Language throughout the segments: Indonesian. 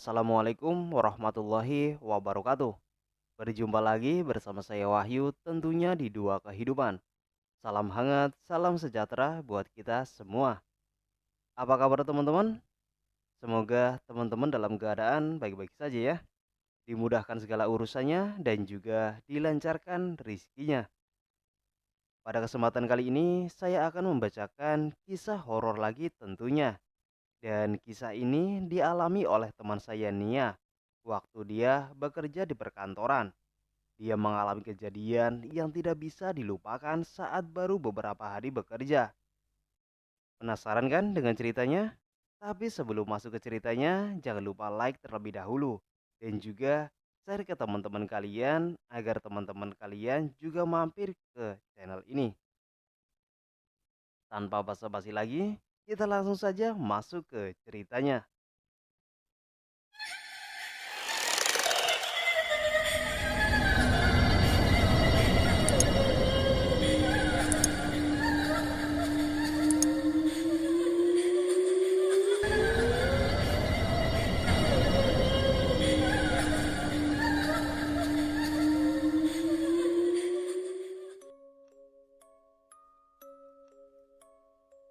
Assalamualaikum warahmatullahi wabarakatuh. Berjumpa lagi bersama saya Wahyu tentunya di Dua Kehidupan. Salam hangat, salam sejahtera buat kita semua. Apa kabar teman-teman? Semoga teman-teman dalam keadaan baik-baik saja ya. Dimudahkan segala urusannya dan juga dilancarkan rizkinya. Pada kesempatan kali ini saya akan membacakan kisah horor lagi tentunya. Dan kisah ini dialami oleh teman saya Nia waktu dia bekerja di perkantoran. Dia mengalami kejadian yang tidak bisa dilupakan saat baru beberapa hari bekerja. Penasaran kan dengan ceritanya? Tapi sebelum masuk ke ceritanya, jangan lupa like terlebih dahulu. Dan juga share ke teman-teman kalian agar teman-teman kalian juga mampir ke channel ini. Tanpa basa-basi lagi, kita langsung saja masuk ke ceritanya.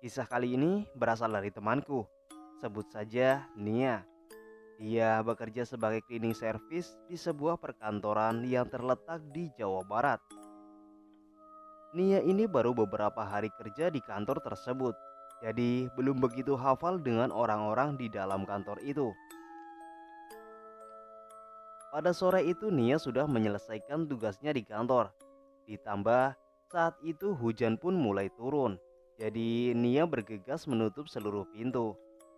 Kisah kali ini berasal dari temanku. Sebut saja Nia. Dia bekerja sebagai cleaning service di sebuah perkantoran yang terletak di Jawa Barat. Nia ini baru beberapa hari kerja di kantor tersebut. Jadi belum begitu hafal dengan orang-orang di dalam kantor itu. Pada sore itu Nia sudah menyelesaikan tugasnya di kantor. Ditambah saat itu hujan pun mulai turun. Jadi Nia bergegas menutup seluruh pintu.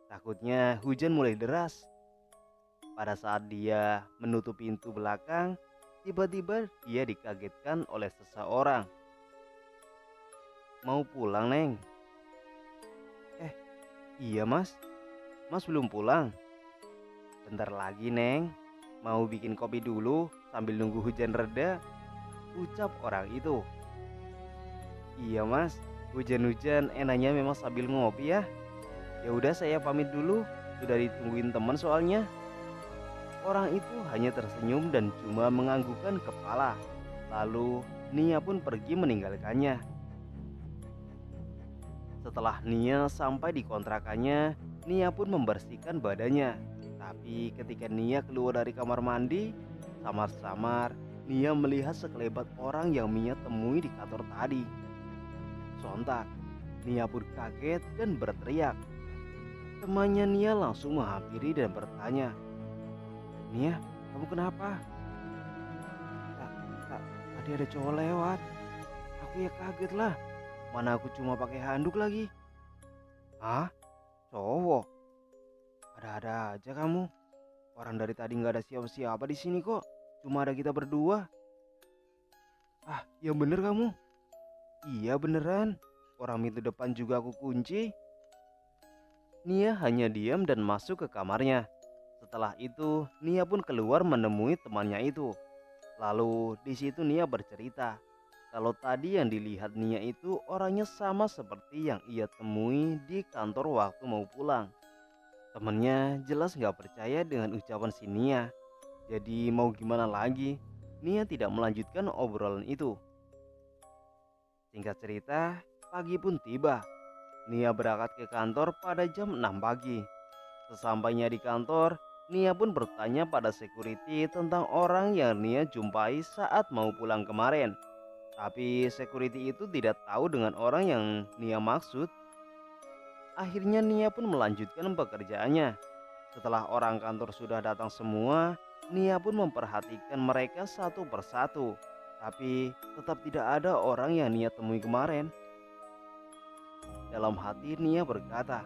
Takutnya hujan mulai deras. Pada saat dia menutup pintu belakang, tiba-tiba dia dikagetkan oleh seseorang. Mau pulang, Neng? Eh, iya mas. Mas belum pulang. Bentar lagi, Neng. Mau bikin kopi dulu sambil nunggu hujan reda, ucap orang itu. Iya mas, hujan-hujan enaknya memang sambil ngopi ya. Ya udah saya pamit dulu, sudah ditungguin teman soalnya. Orang itu hanya tersenyum dan cuma menganggukkan kepala. Lalu Nia pun pergi meninggalkannya. Setelah Nia sampai di kontrakannya, Nia pun membersihkan badannya. Tapi ketika Nia keluar dari kamar mandi, samar-samar Nia melihat sekelebat orang yang Nia temui di kantor tadi. Sontak, Nia pun kaget dan berteriak. Temannya Nia langsung menghampiri dan bertanya, Nia, kamu kenapa? Kak, kak, tadi ada cowok lewat. Aku ya kaget lah. Mana aku cuma pakai handuk lagi. Hah? Cowok? Ada-ada aja kamu. Orang dari tadi nggak ada siapa-siapa di sini kok. Cuma ada kita berdua. Ah, yang bener kamu. Iya beneran. Orang pintu depan juga aku kunci. Nia hanya diam dan masuk ke kamarnya. Setelah itu, Nia pun keluar menemui temannya itu. Lalu di situ Nia bercerita kalau tadi yang dilihat Nia itu orangnya sama seperti yang ia temui di kantor waktu mau pulang. Temennya jelas nggak percaya dengan ucapan si Nia. Jadi mau gimana lagi? Nia tidak melanjutkan obrolan itu. Singkat cerita, pagi pun tiba. Nia berangkat ke kantor pada jam 6 pagi. Sesampainya di kantor, Nia pun bertanya pada security tentang orang yang Nia jumpai saat mau pulang kemarin. Tapi security itu tidak tahu dengan orang yang Nia maksud. Akhirnya Nia pun melanjutkan pekerjaannya. Setelah orang kantor sudah datang semua, Nia pun memperhatikan mereka satu persatu. Tapi tetap tidak ada orang yang Nia temui kemarin. Dalam hati Nia berkata,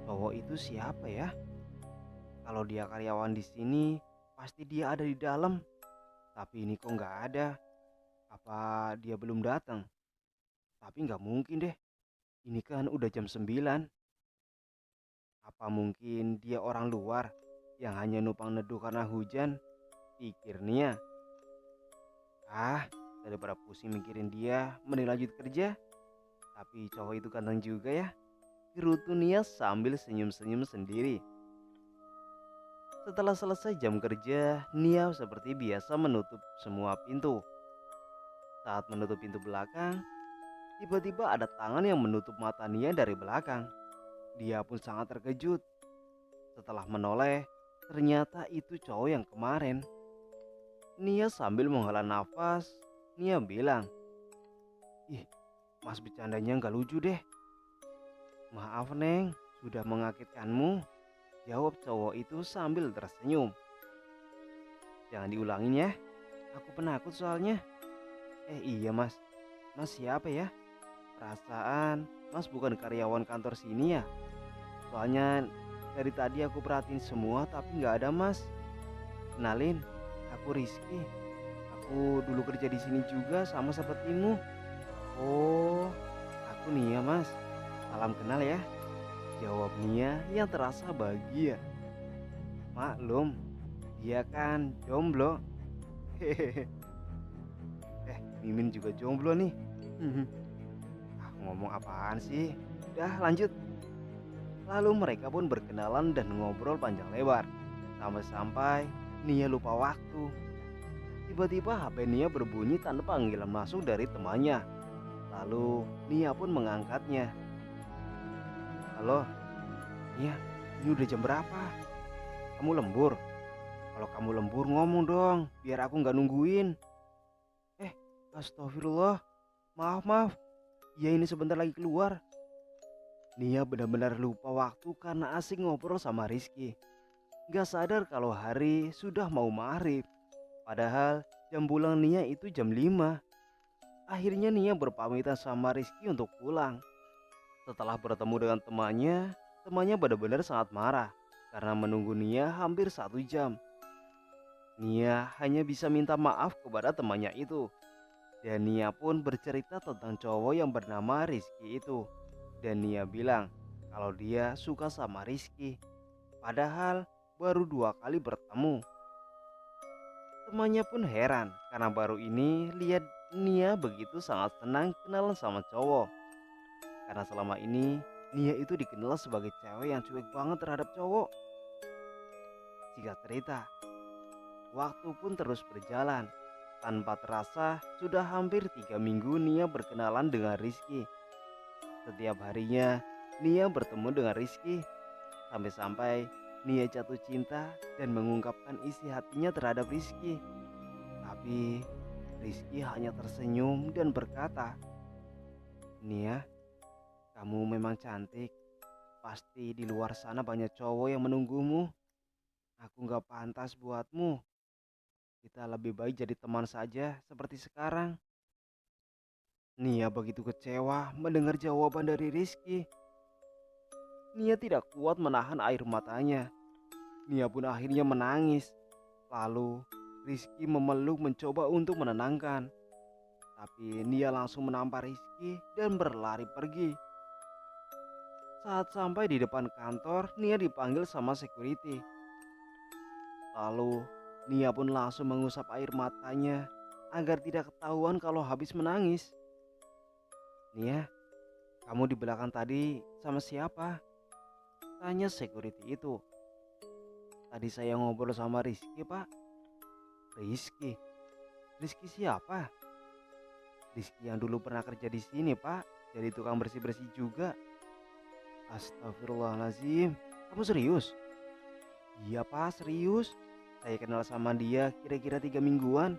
cowok itu siapa ya? Kalau dia karyawan di sini, pasti dia ada di dalam. Tapi ini kok nggak ada. Apa dia belum datang? Tapi nggak mungkin deh. Ini kan udah jam 9. Apa mungkin dia orang luar yang hanya numpang neduh karena hujan? Pikir Nia. Ah, daripada pusing mikirin dia, mending lanjut kerja. Tapi cowok itu ganteng juga ya. Gerutu Nia sambil senyum-senyum sendiri. Setelah selesai jam kerja, Nia seperti biasa menutup semua pintu. Saat menutup pintu belakang, tiba-tiba ada tangan yang menutup mata Nia dari belakang. Dia pun sangat terkejut. Setelah menoleh, ternyata itu cowok yang kemarin. Nia sambil menghela nafas, Nia bilang, "Ih, mas bercandanya nggak lucu deh. Maaf Neng, sudah mengakitkanmu." Jawab cowok itu sambil tersenyum. "Jangan diulangin ya, aku penakut soalnya." Iya mas, mas siapa ya? Perasaan mas bukan karyawan kantor sini ya? Soalnya dari tadi aku perhatiin semua tapi nggak ada mas. Kenalin, aku Rizky. Aku dulu kerja di sini juga sama sepertimu. Oh, aku Nia mas. Salam kenal ya. Jawab Nia yang terasa bahagia. Maklum, dia kan jomblo. Hehehe. Mimin juga jomblo nih. Ngomong apaan sih? Udah lanjut. Lalu mereka pun berkenalan dan ngobrol panjang lebar. Sampai-sampai Nia lupa waktu. Tiba-tiba HP Nia berbunyi tanda panggilan masuk dari temannya. Lalu Nia pun mengangkatnya. "Halo, Nia, ini udah jam berapa? Kamu lembur? Kalau kamu lembur ngomong dong, biar aku nggak nungguin." Eh, astagfirullah. Maaf, maaf. Ya ini sebentar lagi keluar. Nia benar-benar lupa waktu karena asik ngobrol sama Rizky. Gak sadar kalau hari sudah mau maghrib. Padahal jam pulang Nia itu jam 5. Akhirnya Nia berpamitan sama Rizky untuk pulang. Setelah bertemu dengan temannya benar-benar sangat marah karena menunggu Nia hampir 1 jam. Nia hanya bisa minta maaf kepada temannya itu. Dan Nia pun bercerita tentang cowok yang bernama Rizky itu. Dan Nia bilang kalau dia suka sama Rizky. Padahal baru 2 kali bertemu. Temannya pun heran karena baru ini lihat Nia begitu sangat senang kenalan sama cowok. Karena selama ini Nia itu dikenal sebagai cewek yang cuek banget terhadap cowok. Singkat cerita, waktu pun terus berjalan. Tanpa terasa sudah hampir 3 minggu Nia berkenalan dengan Rizky. Setiap harinya Nia bertemu dengan Rizky. Sampai-sampai Nia jatuh cinta dan mengungkapkan isi hatinya terhadap Rizky. Tapi Rizky hanya tersenyum dan berkata, "Nia, kamu memang cantik. Pasti di luar sana banyak cowok yang menunggumu. Aku gak pantas buatmu. Kita lebih baik jadi teman saja seperti sekarang." Nia begitu kecewa mendengar jawaban dari Rizky. Nia tidak kuat menahan air matanya. Nia pun akhirnya menangis. Lalu Rizky memeluk mencoba untuk menenangkan. Tapi Nia langsung menampar Rizky dan berlari pergi. Saat sampai di depan kantor, Nia dipanggil sama security. Lalu Nia pun langsung mengusap air matanya agar tidak ketahuan kalau habis menangis. "Nia, kamu di belakang tadi sama siapa?" tanya security itu. "Tadi saya ngobrol sama Rizky pak." "Rizky? Rizky siapa?" "Rizky yang dulu pernah kerja di sini pak, jadi tukang bersih-bersih juga." "Astagfirullahaladzim, kamu serius?" "Iya pak, serius. Saya kenal sama dia kira-kira 3 mingguan.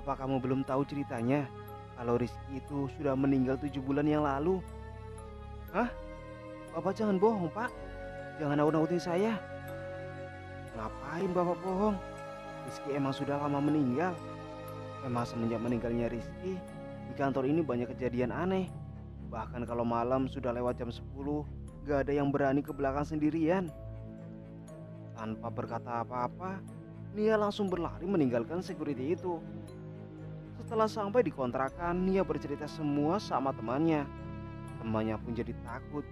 Apa kamu belum tahu ceritanya? Kalau Rizky itu sudah meninggal 7 bulan yang lalu." "Hah? Bapak jangan bohong pak. Jangan nakut-nakutin saya." "Ngapain bapak bohong? Rizky emang sudah lama meninggal. Emang semenjak meninggalnya Rizky, di kantor ini banyak kejadian aneh. Bahkan kalau malam sudah lewat jam 10, gak ada yang berani ke belakang sendirian." Tanpa berkata apa-apa, Nia langsung berlari meninggalkan security itu. Setelah sampai di kontrakan, Nia bercerita semua sama temannya. Temannya pun jadi takut,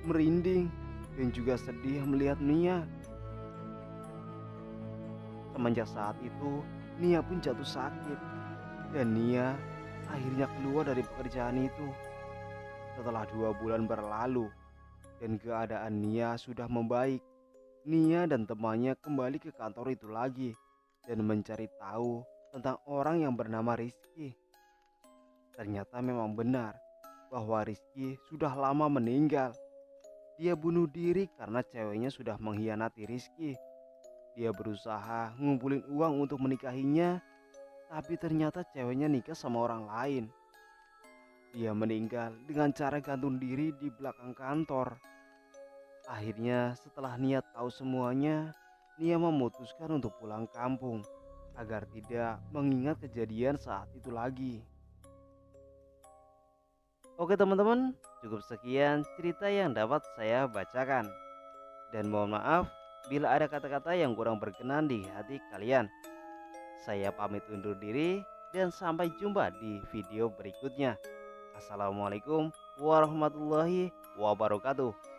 merinding, dan juga sedih melihat Nia. Semenjak saat itu, Nia pun jatuh sakit. Dan Nia akhirnya keluar dari pekerjaan itu. Setelah 2 bulan berlalu, dan keadaan Nia sudah membaik. Nia dan temannya kembali ke kantor itu lagi dan mencari tahu tentang orang yang bernama Rizky. Ternyata memang benar bahwa Rizky sudah lama meninggal. Dia bunuh diri karena ceweknya sudah mengkhianati Rizky. Dia berusaha ngumpulin uang untuk menikahinya, tapi ternyata ceweknya nikah sama orang lain. Dia meninggal dengan cara gantung diri di belakang kantor. Akhirnya setelah Nia tahu semuanya, Nia memutuskan untuk pulang kampung agar tidak mengingat kejadian saat itu lagi. Oke teman-teman, cukup sekian cerita yang dapat saya bacakan. Dan mohon maaf bila ada kata-kata yang kurang berkenan di hati kalian. Saya pamit undur diri dan sampai jumpa di video berikutnya. Assalamualaikum warahmatullahi wabarakatuh.